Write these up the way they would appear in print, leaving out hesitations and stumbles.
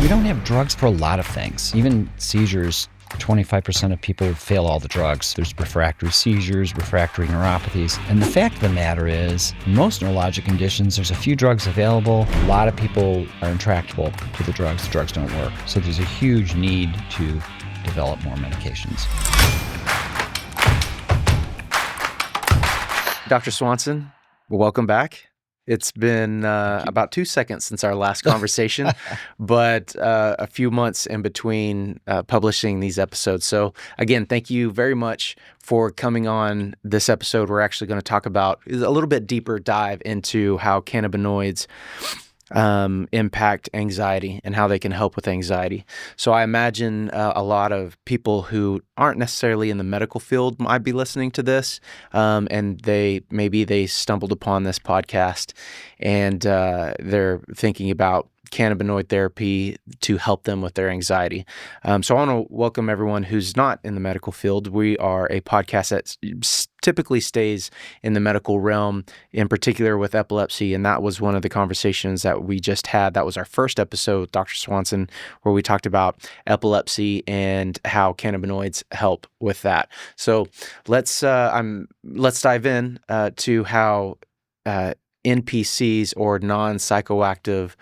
We don't have drugs for a lot of things. Even seizures, 25% of people fail all the drugs. There's refractory seizures, refractory neuropathies. And the fact of the matter is, in most neurologic conditions, there's a few drugs available. A lot of people are intractable to the drugs. The drugs don't work. So there's a huge need to develop more medications. Dr. Swanson, welcome back. It's been about 2 seconds since our last conversation, but a few months in between publishing these episodes. So again, thank you very much for coming on this episode. We're actually going to talk about a little bit deeper dive into how cannabinoids impact anxiety and how they can help with anxiety. So I imagine a lot of people who aren't necessarily in the medical field might be listening to this, and they stumbled upon this podcast and they're thinking about cannabinoid therapy to help them with their anxiety. So I want to welcome everyone who's not in the medical field. We are a podcast that typically stays in the medical realm, in particular with epilepsy, and that was one of the conversations that we just had. That was our first episode, Dr. Swanson, where we talked about epilepsy and how cannabinoids help with that. So let's dive in to how NPCs or non-psychoactive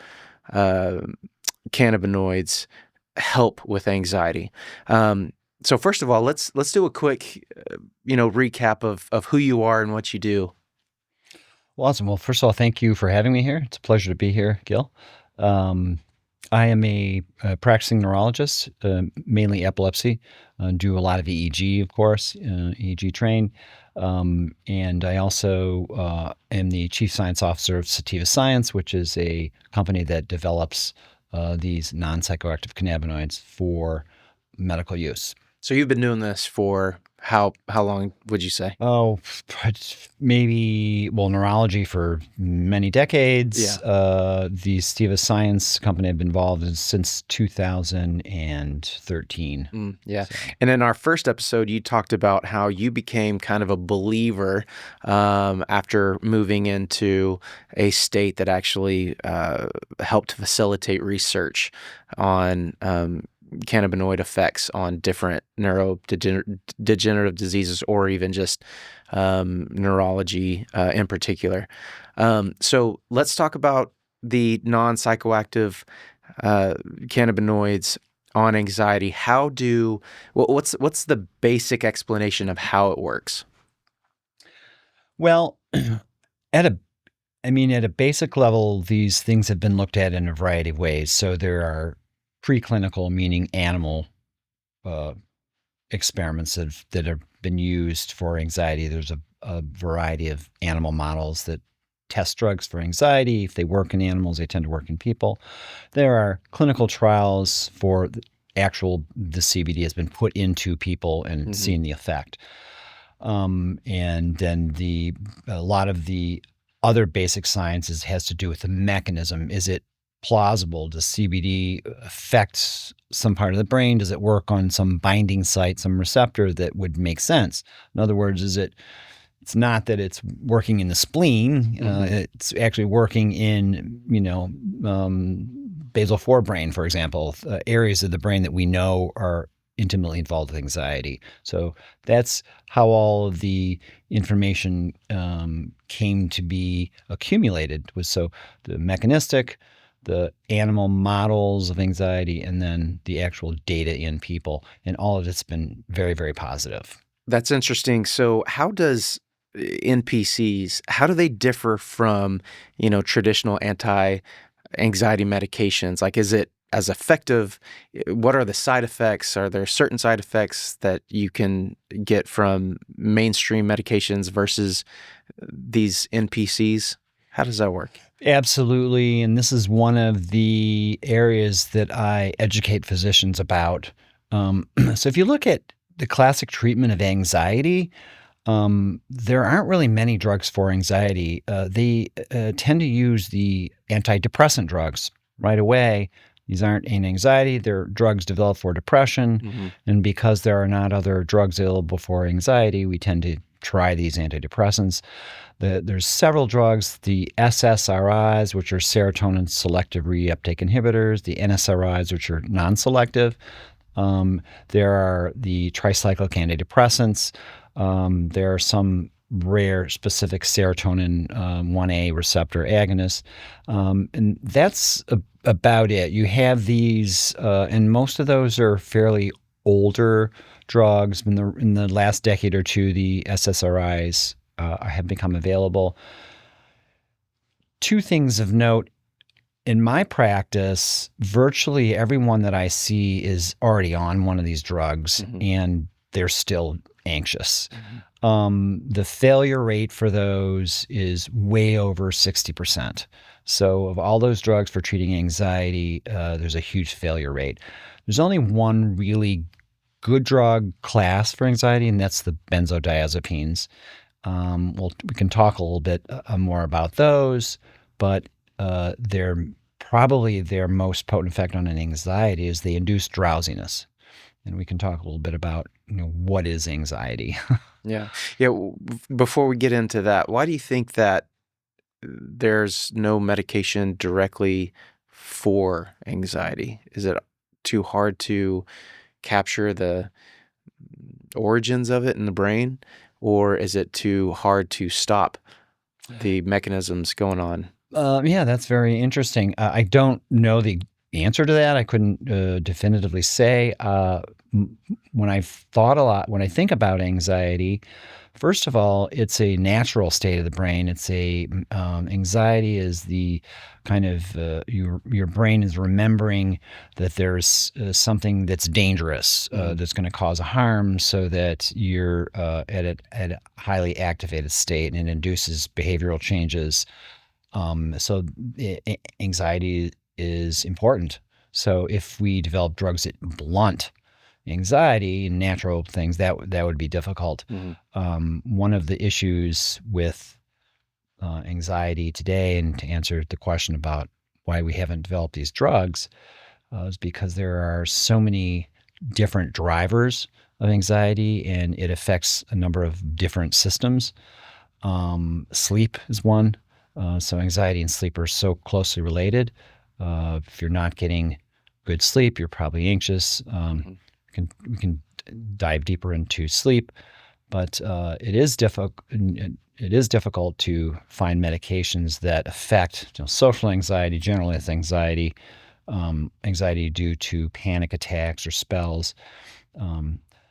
cannabinoids help with anxiety. So first of all, let's do a quick, recap of who you are and what you do. Well, awesome. Well, first of all, thank you for having me here. It's a pleasure to be here, Gil. I am a practicing neurologist, mainly epilepsy. Do a lot of EEG, of course, EEG trained. And I also am the chief science officer of Sativa Science, which is a company that develops these non-psychoactive cannabinoids for medical use. So you've been doing this for how long would you say? Oh, neurology for many decades. Yeah. The Sativa Science company I've been involved in since 2013. Yeah. So. And in our first episode, you talked about how you became kind of a believer after moving into a state that actually helped facilitate research on cannabinoid effects on different neurodegenerative diseases, or even just neurology in particular. So let's talk about the non-psychoactive cannabinoids on anxiety. What's the basic explanation of how it works? Well, at a basic level, these things have been looked at in a variety of ways. So there are preclinical, meaning animal experiments that have been used for anxiety. There's a variety of animal models that test drugs for anxiety. If they work in animals, they tend to work in people. There are clinical trials for the CBD has been put into people and seen the effect. And then a lot of the other basic sciences has to do with the mechanism. Is it plausible? Does CBD affect some part of the brain? Does it work on some binding site, some receptor that would make sense? In other words, it's not that it's working in the spleen. It's actually working in, basal forebrain, for example, areas of the brain that we know are intimately involved with anxiety. So that's how all of the information came to be accumulated. So the mechanistic, the animal models of anxiety, and then the actual data in people. And all of it's been very, very positive. That's interesting. So how does NPCs, how do they differ from, traditional anti-anxiety medications? Like, is it as effective? What are the side effects? Are there certain side effects that you can get from mainstream medications versus these NPCs? How does that work? Absolutely. And this is one of the areas that I educate physicians about. So if you look at the classic treatment of anxiety, there aren't really many drugs for anxiety. They tend to use the antidepressant drugs right away. These aren't anti-anxiety. They're drugs developed for depression. And because there are not other drugs available for anxiety, we tend to try these antidepressants. There's several drugs, the SSRIs, which are serotonin selective reuptake inhibitors, the NSRIs, which are non-selective. There are the tricyclic antidepressants. There are some rare specific serotonin 1A receptor agonists. And that's about it. You have these, and most of those are fairly older drugs. In the last decade or two, the SSRIs have become available. Two things of note. In my practice, virtually everyone that I see is already on one of these drugs, and they're still anxious. The failure rate for those is way over 60%. So of all those drugs for treating anxiety, there's a huge failure rate. There's only one really good drug class for anxiety, and that's the benzodiazepines. We can talk a little bit more about those, but their most potent effect on an anxiety is they induce drowsiness. And we can talk a little bit about, what is anxiety. Yeah. Before we get into that, why do you think that there's no medication directly for anxiety? Is it too hard to capture the origins of it in the brain, or is it too hard to stop the mechanisms going on? Yeah, that's very interesting. I don't know the answer to that. I couldn't definitively say. When I think about anxiety, first of all, it's a natural state of the brain. Anxiety is the kind of your brain is remembering that there's something that's dangerous that's going to cause anxiety, so that you're at a highly activated state, and it induces behavioral changes. So anxiety is important. So if we develop drugs that blunt anxiety and natural things, that would be difficult. One of the issues with anxiety today, and to answer the question about why we haven't developed these drugs, is because there are so many different drivers of anxiety, and it affects a number of different systems. Sleep is one. So anxiety and sleep are so closely related. If you're not getting good sleep, you're probably anxious. We can dive deeper into sleep, but it is difficult. It is difficult to find medications that affect social anxiety, generalized anxiety, anxiety due to panic attacks or spells.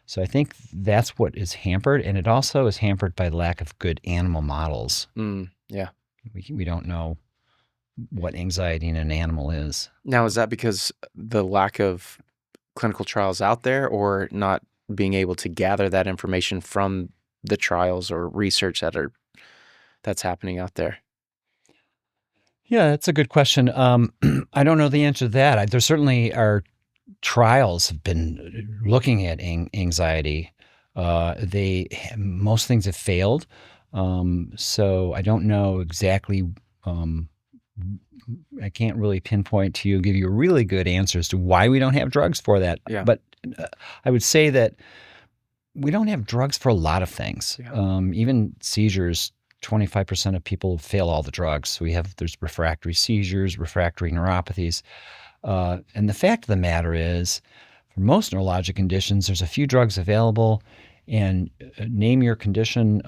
So I think that's what is hampered, and it also is hampered by lack of good animal models. Yeah. We don't know what anxiety in an animal is. Now, is that because the lack of clinical trials out there, or not being able to gather that information from the trials or research that's happening out there? Yeah, that's a good question. I don't know the answer to that. There certainly are trials have been looking at anxiety. Most things have failed. So I don't know exactly. I can't really pinpoint to you, give you a really good answer as to why we don't have drugs for that. Yeah. But I would say that we don't have drugs for a lot of things. Yeah. Even seizures, 25% of people fail all the drugs. So there's refractory seizures, refractory neuropathies. And the fact of the matter is, for most neurologic conditions, there's a few drugs available, and name your condition.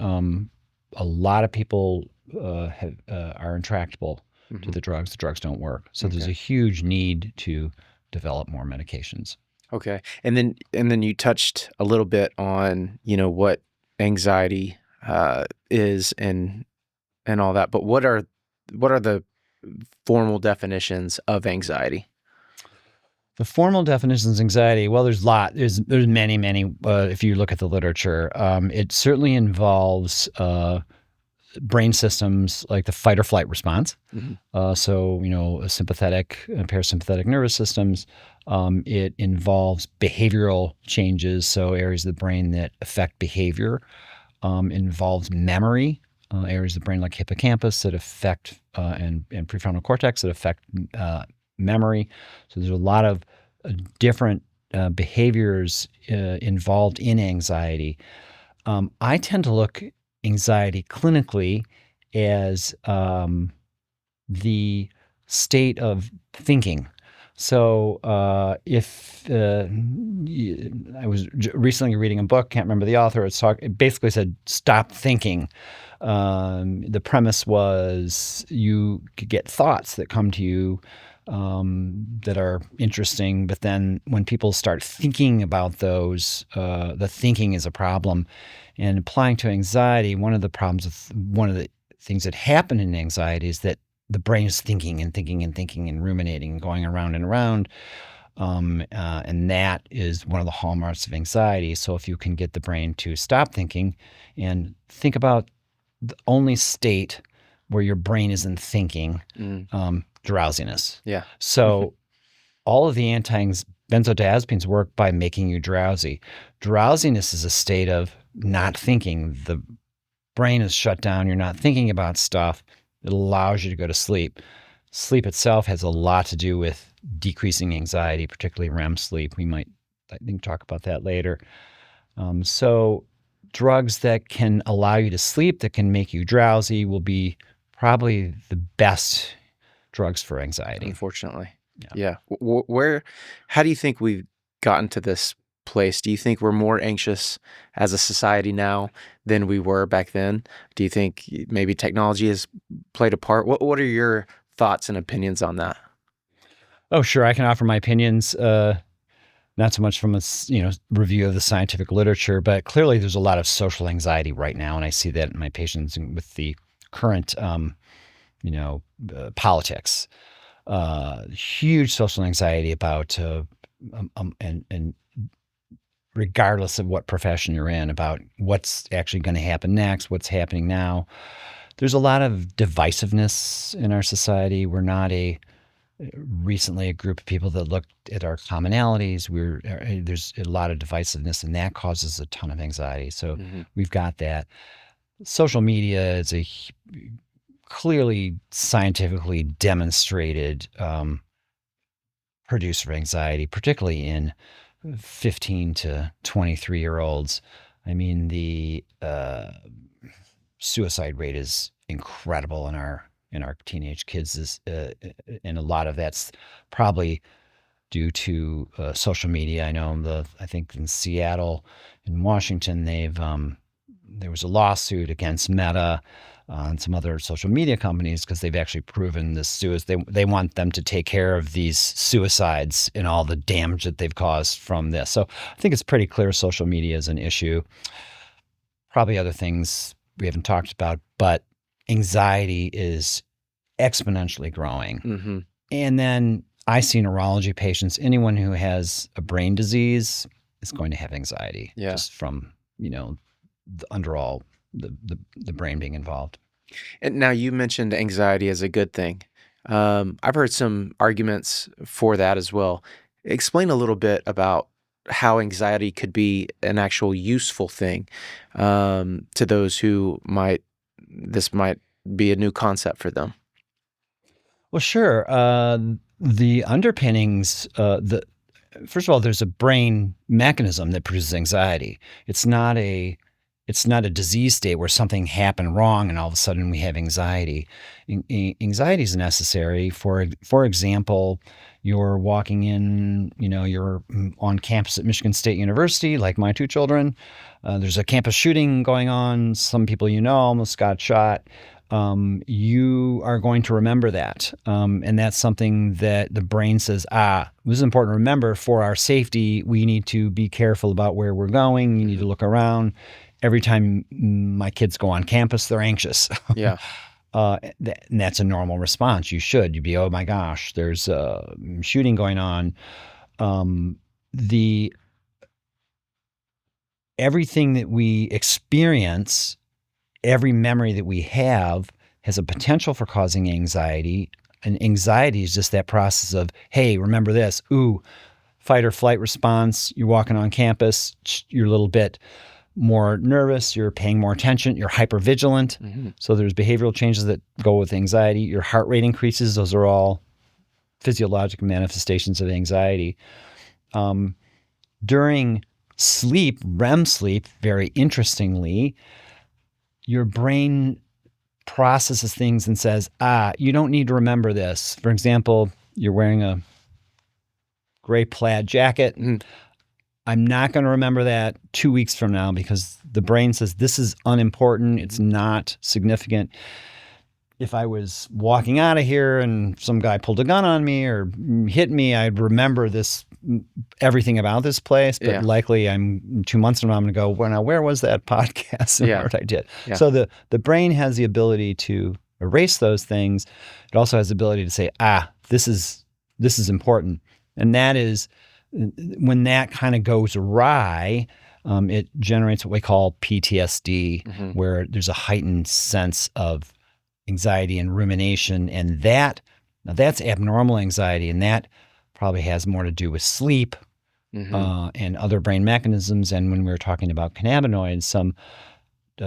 A lot of people are intractable to the drugs. The drugs don't work. So there's a huge need to develop more medications. Okay. And then you touched a little bit on, what anxiety is and all that. But what are the formal definitions of anxiety? The formal definitions of anxiety, well, there's many, many. If you look at the literature, it certainly involves brain systems like the fight or flight response. So, sympathetic and parasympathetic nervous systems. It involves behavioral changes, so areas of the brain that affect behavior. Involves memory, areas of the brain like hippocampus that affect and prefrontal cortex that affect memory. So there's a lot of different behaviors involved in anxiety. I tend to look anxiety clinically as the state of thinking. So I was recently reading a book, can't remember the author, it basically said, stop thinking. The premise was you could get thoughts that come to you that are interesting, but then when people start thinking about those, the thinking is a problem. And applying to anxiety, one of the things that happen in anxiety is that the brain is thinking and thinking and thinking and ruminating and going around and around. And that is one of the hallmarks of anxiety. So if you can get the brain to stop thinking and think about the only state where your brain isn't thinking, drowsiness. Yeah. So all of the benzodiazepines work by making you drowsy. Drowsiness is a state of not thinking. The brain is shut down. You're not thinking about stuff. It allows you to go to sleep. Sleep itself has a lot to do with decreasing anxiety, particularly REM sleep. We might, I think, talk about that later. So drugs that can allow you to sleep, that can make you drowsy, will be probably the best drugs for anxiety. Unfortunately. Yeah. How do you think we've gotten to this place? Do you think we're more anxious as a society now than we were back then? Do you think maybe technology has played a part? What are your thoughts and opinions on that? Oh, sure. I can offer my opinions, not so much from a review of the scientific literature, but clearly there's a lot of social anxiety right now, and I see that in my patients with the current, politics. Huge social anxiety about, and regardless of what profession you're in, about what's actually going to happen next, what's happening now. There's a lot of divisiveness in our society. We're not recently a group of people that looked at our commonalities. There's a lot of divisiveness, and that causes a ton of anxiety. So we've got that. Social media is a clearly scientifically demonstrated producer of anxiety, particularly in 15 to 23-year-olds. I mean, the suicide rate is incredible in our teenage kids, and a lot of that's probably due to social media. I think in Seattle, in Washington, there was a lawsuit against Meta and some other social media companies because they've actually proven this they want them to take care of these suicides and all the damage that they've caused from this. So I think it's pretty clear social media is an issue. Probably other things we haven't talked about, but anxiety is exponentially growing. And then I see neurology patients. Anyone who has a brain disease is going to have anxiety, just from the brain being involved. And now you mentioned anxiety as a good thing. I've heard some arguments for that as well. Explain a little bit about how anxiety could be an actual useful thing to those who this might be a new concept for them. Well, sure. The underpinnings, first of all, there's a brain mechanism that produces anxiety. It's not a disease state where something happened wrong and all of a sudden we have anxiety. Anxiety is necessary. For example, you're walking in, you're on campus at Michigan State University, like my two children. There's a campus shooting going on. Some people almost got shot. You are going to remember that. And that's something that the brain says, this is important to remember for our safety. We need to be careful about where we're going. You need to look around. Every time my kids go on campus, they're anxious. Yeah. And that's a normal response. You'd be, oh my gosh, there's a shooting going on. Everything that we experience, every memory that we have, has a potential for causing anxiety. And anxiety is just that process of, hey, remember this. Ooh, fight or flight response. You're walking on campus. You're a little bit more nervous, you're paying more attention, you're hypervigilant. So there's behavioral changes that go with anxiety. Your heart rate increases. Those are all physiological manifestations of anxiety. During sleep, REM sleep, very interestingly, your brain processes things and says, you don't need to remember this. For example, you're wearing a gray plaid jacket. I'm not going to remember that 2 weeks from now because the brain says this is unimportant. It's not significant. If I was walking out of here and some guy pulled a gun on me or hit me, I'd remember everything about this place. But likely I'm 2 months from now, I'm going to go, well, now where was that podcast and what I did? Yeah. So the brain has the ability to erase those things. It also has the ability to say, this is important. And that is, when that kind of goes awry, it generates what we call PTSD, where there's a heightened sense of anxiety and rumination. And that's abnormal anxiety. And that probably has more to do with sleep and other brain mechanisms. And when we were talking about cannabinoids, some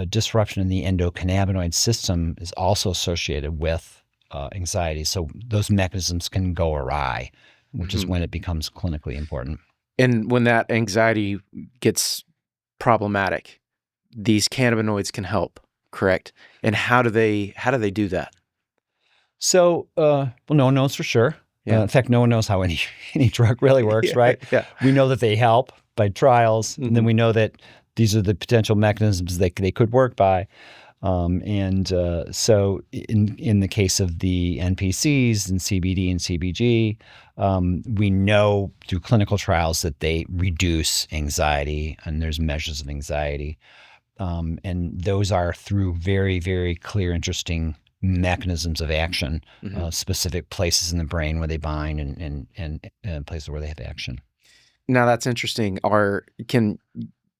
disruption in the endocannabinoid system is also associated with anxiety. So those mechanisms can go awry, which is when it becomes clinically important. And when that anxiety gets problematic, these cannabinoids can help, correct? And how do they do that? So, no one knows for sure. In fact, no one knows how any drug really works, right? We know that they help by trials, and then we know that these are the potential mechanisms they could work by. So in the case of the NPCs and CBD and CBG, we know through clinical trials that they reduce anxiety, and there's measures of anxiety. And those are through very, very clear, interesting mechanisms of action, specific places in the brain where they bind and places where they have action. Now that's interesting. Can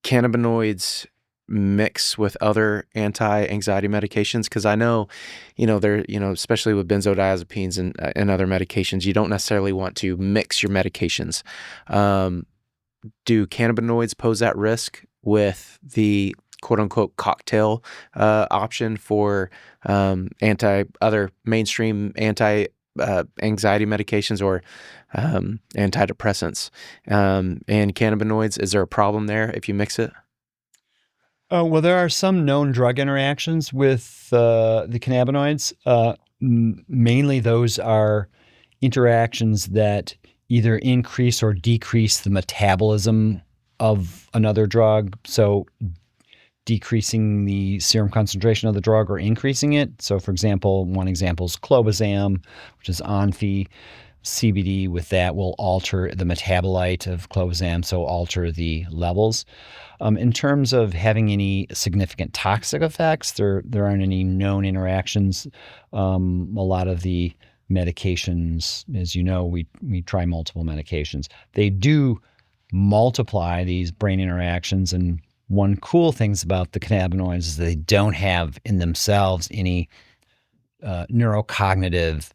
cannabinoids mix with other anti-anxiety medications? Because I know, especially with benzodiazepines and other medications, you don't necessarily want to mix your medications. Do cannabinoids pose that risk with the quote-unquote cocktail option for other mainstream anti-anxiety medications or antidepressants? And cannabinoids, is there a problem there if you mix it? Well, there are some known drug interactions with the cannabinoids. Mainly those are interactions that either increase or decrease the metabolism of another drug. So decreasing the serum concentration of the drug or increasing it. So for example, one example is clobazam, which is Onfi. CBD with that will alter the metabolite of clobazam, so alter the levels. In terms of having any significant toxic effects, there aren't any known interactions. A lot of the medications, as you know, we try multiple medications. They do multiply these brain interactions, and one cool things about the cannabinoids is they don't have in themselves any neurocognitive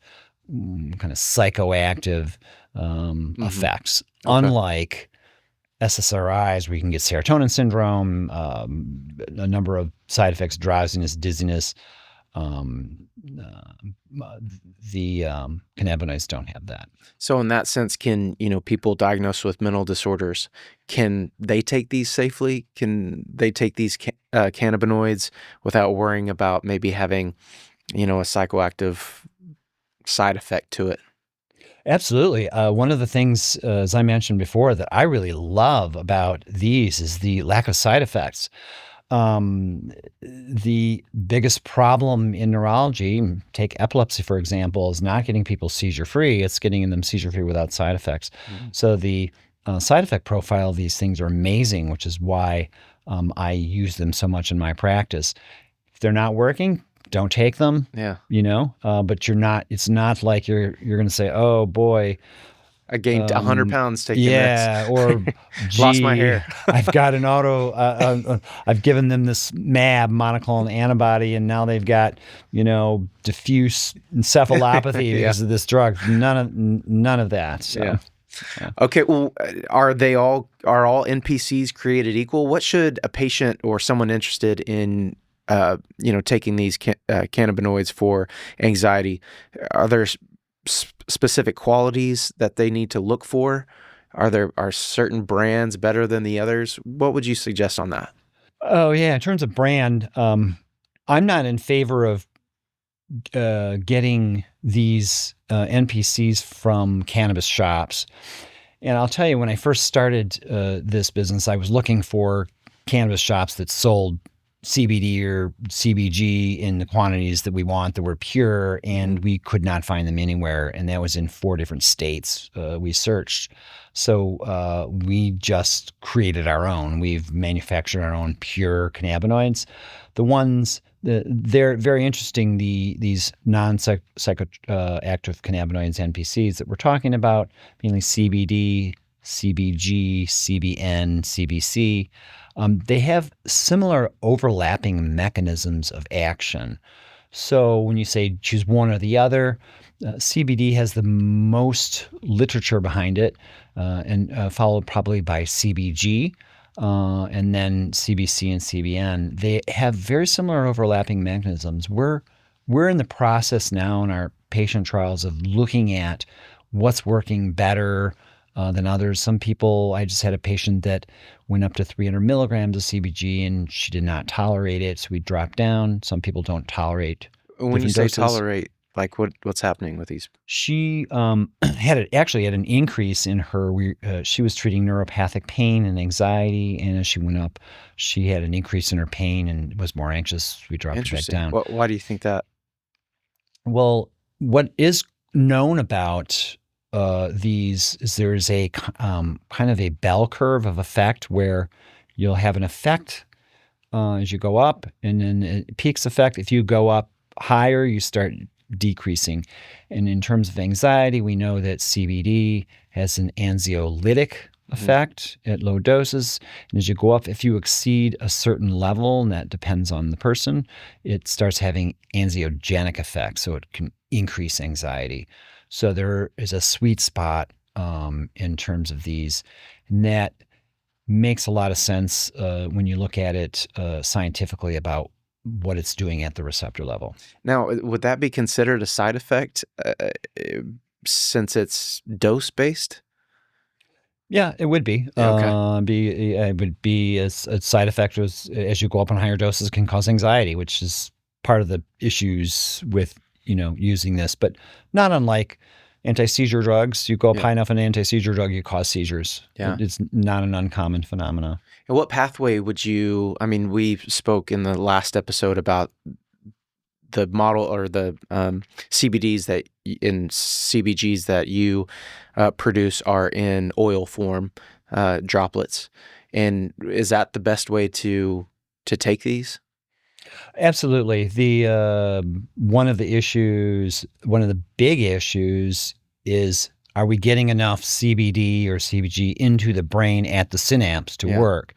kind of psychoactive effects, unlike SSRIs, where you can get serotonin syndrome, a number of side effects, drowsiness, dizziness. The cannabinoids don't have that. So in that sense, can people diagnosed with mental disorders, can they take these safely? Can they take these cannabinoids without worrying about maybe having a psychoactive side effect to it? Absolutely. One of the things, as I mentioned before, that I really love about these is the lack of side effects. The biggest problem in neurology, take epilepsy for example, is not getting people seizure-free. It's getting them seizure-free without side effects. So the side effect profile of these things are amazing, which is why I use them so much in my practice. If they're not working, don't take them. But it's not like you're going to say, oh boy, I gained 100 pounds taking this. Or gee, lost my hair. I've got an I've given them this MAB, monoclonal antibody, and now they've got, diffuse encephalopathy because of this drug. None of that. So. Yeah. Okay. Well, are all NPCs created equal? What should a patient or someone interested in taking these cannabinoids for anxiety, are there specific qualities that they need to look for? Are certain brands better than the others? What would you suggest on that? Oh yeah, in terms of brand, I'm not in favor of getting these NPCs from cannabis shops. And I'll tell you, when I first started this business, I was looking for cannabis shops that sold CBD or CBG in the quantities that we want, that were pure, and we could not find them anywhere. And that was in 4 different states we searched. So we just created our own. We've manufactured our own pure cannabinoids. The ones, they're very interesting, these non-psychoactive cannabinoids, NPCs, that we're talking about, mainly CBD, CBG, CBN, CBC. They have similar overlapping mechanisms of action. So when you say choose one or the other, CBD has the most literature behind it, and followed probably by CBG, and then CBC and CBN. They have very similar overlapping mechanisms. We're in the process now in our patient trials of looking at what's working better than others. Some people, I just had a patient that went up to 300 milligrams of CBG and she did not tolerate it, so we dropped down. Some people don't tolerate. When you say doses. Tolerate, like what's happening with these? She actually had an increase in her. She was treating neuropathic pain and anxiety, and as she went up, she had an increase in her pain and was more anxious. We dropped it back down. Why do you think that? Well, what is known about these is there's a kind of a bell curve of effect where you'll have an effect as you go up, and then it peaks effect. If you go up higher, you start decreasing. And in terms of anxiety, we know that CBD has an anxiolytic effect at low doses. And as you go up, if you exceed a certain level, and that depends on the person, it starts having anxiogenic effects. So it can increase anxiety. So there is a sweet spot in terms of these. And that makes a lot of sense when you look at it scientifically about what it's doing at the receptor level. Now, would that be considered a side effect since it's dose-based? Yeah, it would be. Okay. It would be a side effect as you go up on higher doses can cause anxiety, which is part of the issues with using this, but not unlike anti-seizure drugs. You go up high enough on an anti-seizure drug, you cause seizures. Yeah. It's not an uncommon phenomena. And what pathway would you, we spoke in the last episode about the model or the CBDs in CBGs that you produce are in oil form, droplets. And is that the best way to take these? Absolutely. One of the big issues is, are we getting enough CBD or CBG into the brain at the synapse to work?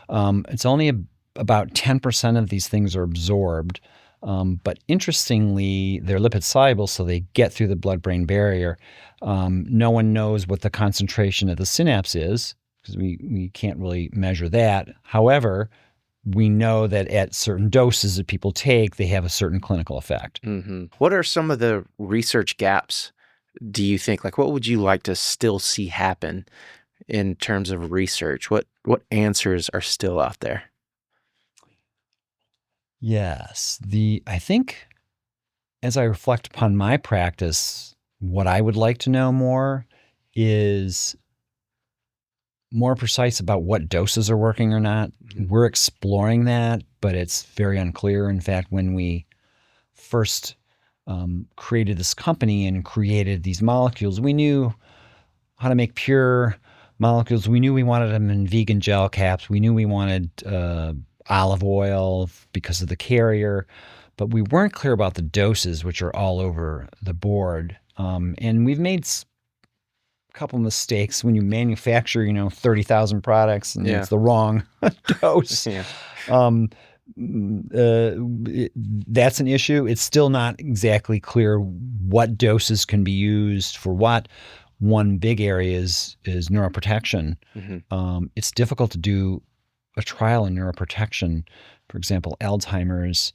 It's only about 10% of these things are absorbed. But interestingly, they're lipid soluble, so they get through the blood-brain barrier. No one knows what the concentration of the synapse is because we can't really measure that. However, we know that at certain doses that people take, they have a certain clinical effect. Mm-hmm. What are some of the research gaps, do you think? Like, what would you like to still see happen in terms of research? What answers are still out there? Yes. I think as I reflect upon my practice, what I would like to know more is more precise about what doses are working or not. We're exploring that, but it's very unclear. In fact, when we first created this company and created these molecules, we knew how to make pure molecules. We knew we wanted them in vegan gel caps. We knew we wanted olive oil because of the carrier, but we weren't clear about the doses, which are all over the board. And we've made couple mistakes when you manufacture 30,000 products and it's the wrong dose. That's an issue. It's still not exactly clear what doses can be used for what. One big area is neuroprotection. It's difficult to do a trial in neuroprotection. For example, Alzheimer's,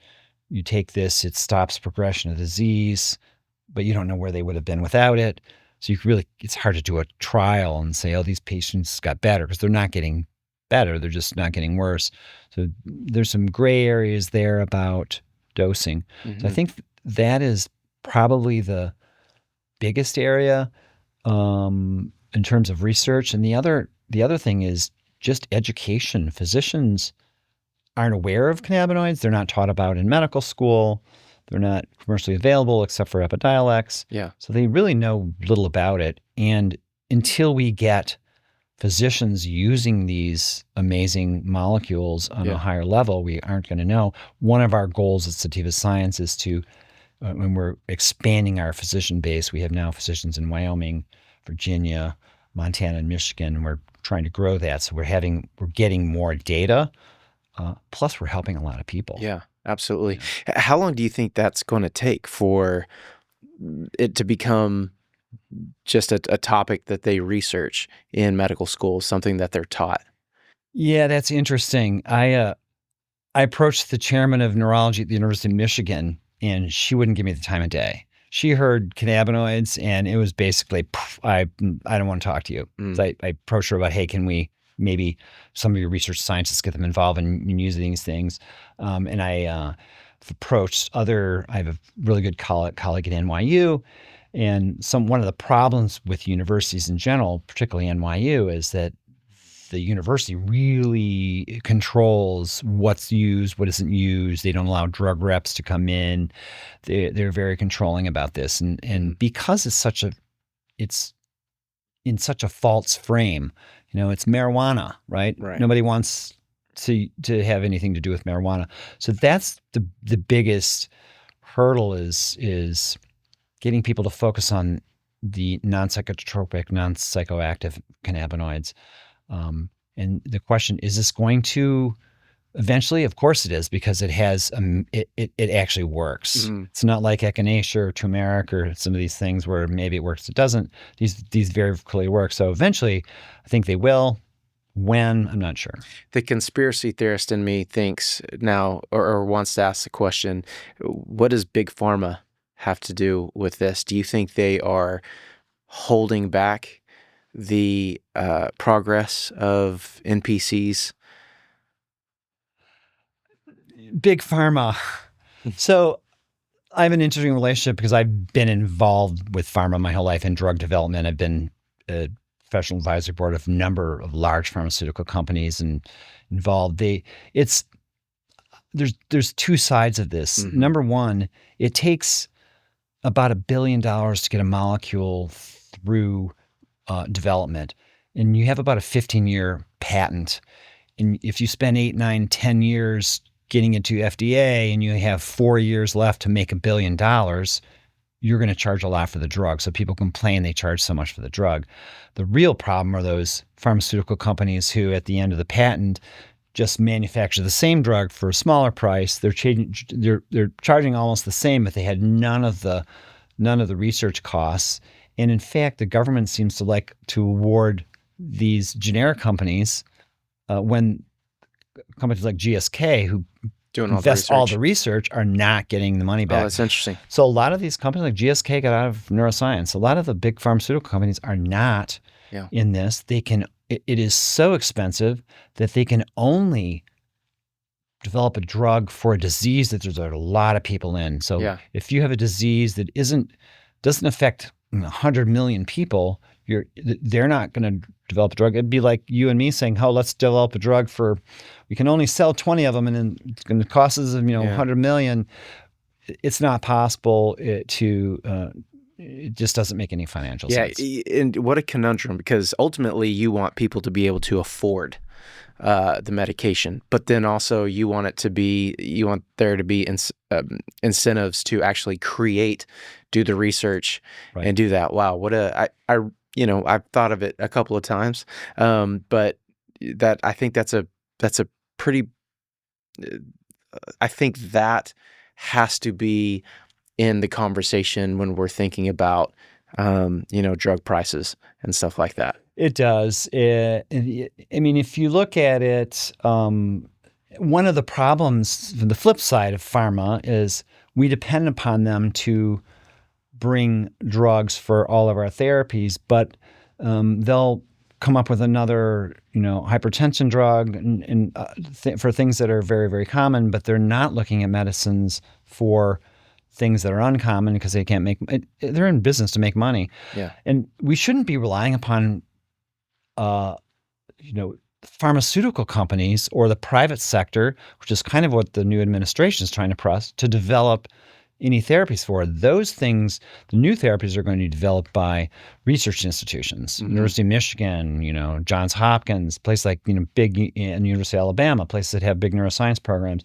you take this, it stops progression of disease, but you don't know where they would have been without it. So it's hard to do a trial and say, oh, these patients got better, because they're not getting better. They're just not getting worse. So there's some gray areas there about dosing. So I think that is probably the biggest area in terms of research. And the other thing is just education. Physicians aren't aware of cannabinoids. They're not taught about in medical school. They're not commercially available except for Epidiolex. Yeah. So they really know little about it. And until we get physicians using these amazing molecules on a higher level, we aren't going to know. One of our goals at Sativa Science is to, when we're expanding our physician base, we have now physicians in Wyoming, Virginia, Montana, and Michigan. We're trying to grow that. So we're getting more data. Plus, we're helping a lot of people. Yeah, absolutely. How long do you think that's going to take for it to become just a topic that they research in medical school, something that they're taught? Yeah, that's interesting. I approached the chairman of neurology at the University of Michigan, and she wouldn't give me the time of day. She heard cannabinoids, and it was basically, I don't want to talk to you. So I approached her about, hey, can we maybe some of your research scientists get them involved in using these things? And I approached I have a really good colleague at NYU, and one of the problems with universities in general, particularly NYU, is that the university really controls what's used, what isn't used. They don't allow drug reps to come in. They're very controlling about this, and because it's in such a false frame. It's marijuana, right? Nobody wants to have anything to do with marijuana. So that's the biggest hurdle is getting people to focus on the non-psychotropic, non-psychoactive cannabinoids. And the question, is this going to eventually? Of course it is, because it has it actually works. It's not like echinacea or turmeric or some of these things where maybe it works, it doesn't. These very clearly work. So eventually, I think they will. When, I'm not sure. The conspiracy theorist in me thinks now, or wants to ask the question, what does Big Pharma have to do with this? Do you think they are holding back the progress of NPCs? Big Pharma. So I have an interesting relationship because I've been involved with pharma my whole life in drug development. I've been a professional advisory board of a number of large pharmaceutical companies and involved. There's two sides of this. Number one, it takes about $1 billion to get a molecule through development, and you have about a 15-year patent. And if you spend 8, 9, 10 years getting it to FDA and you have 4 years left to make $1 billion, you're going to charge a lot for the drug. So people complain they charge so much for the drug. The real problem are those pharmaceutical companies who, at the end of the patent, just manufacture the same drug for a smaller price. They're charging almost the same, but they had none of the research costs. And in fact, the government seems to like to award these generic companies when companies like GSK, who invest all the research, are not getting the money back. Oh, that's interesting. So a lot of these companies like GSK got out of neuroscience. A lot of the big pharmaceutical companies are not in this. It is so expensive that they can only develop a drug for a disease that there's a lot of people in. So if you have a disease that doesn't affect 100 million people, they're not going to develop a drug. It'd be like you and me saying, "Oh, let's develop a drug we can only sell 20 of them, and then it's going to cost us, 100 million." It's not possible it just doesn't make any financial sense. Yeah, and what a conundrum, because ultimately you want people to be able to afford the medication, but then also you want there to be incentives to actually do the research and do that. Wow, I've thought of it a couple of times, but I think that's a pretty. I think that has to be in the conversation when we're thinking about drug prices and stuff like that. It does. I mean, if you look at it, one of the problems, the flip side of pharma, is we depend upon them to bring drugs for all of our therapies, but they'll come up with another, hypertension drug for things that are very, very common, but they're not looking at medicines for things that are uncommon because they can't they're in business to make money. Yeah. And we shouldn't be relying upon, pharmaceutical companies or the private sector, which is kind of what the new administration is trying to press, to develop any therapies for. Those things, the new therapies are going to be developed by research institutions, University of Michigan, Johns Hopkins, places like, big in University of Alabama, places that have big neuroscience programs.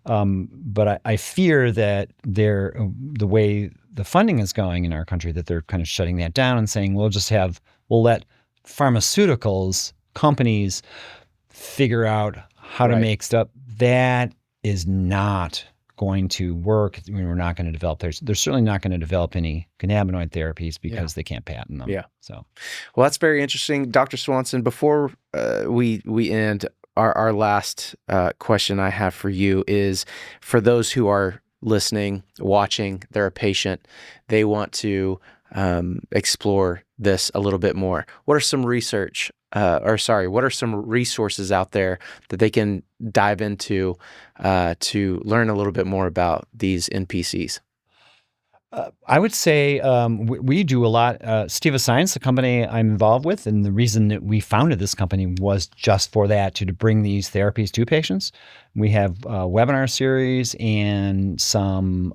But I fear that the way the funding is going in our country, that they're kind of shutting that down and saying, we'll let pharmaceuticals companies figure out how to make stuff. That is not going to work. We're not going to develop. They're certainly not going to develop any cannabinoid therapies because they can't patent them. Yeah. So, well, that's very interesting, Dr. Swanson. Before we end, our last question I have for you is for those who are listening, watching, they're a patient, they want to explore this a little bit more. What are some what are some resources out there that they can dive into to learn a little bit more about these NPCs? I would say we do a lot. Sativa Science, the company I'm involved with, and the reason that we founded this company was just for that, to bring these therapies to patients. We have a webinar series and some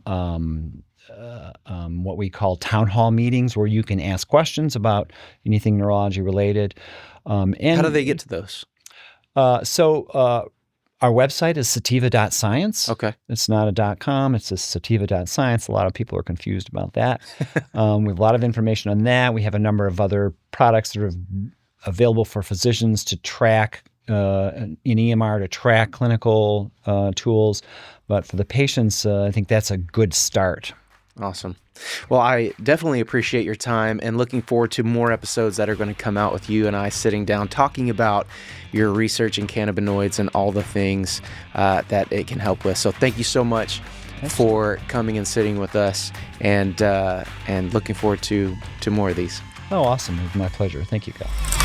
what we call town hall meetings where you can ask questions about anything neurology related. And how do they get to those? Our website is sativa.science. Okay. It's not a .com. It's a sativa.science. A lot of people are confused about that. We have a lot of information on that. We have a number of other products that are available for physicians to track in EMR, to track clinical tools. But for the patients, I think that's a good start. Awesome. Well, I definitely appreciate your time and looking forward to more episodes that are going to come out with you and I sitting down talking about your research in cannabinoids and all the things that it can help with. So thank you so much for coming and sitting with us, and looking forward to more of these. Oh, awesome. It was my pleasure. Thank you, Kyle.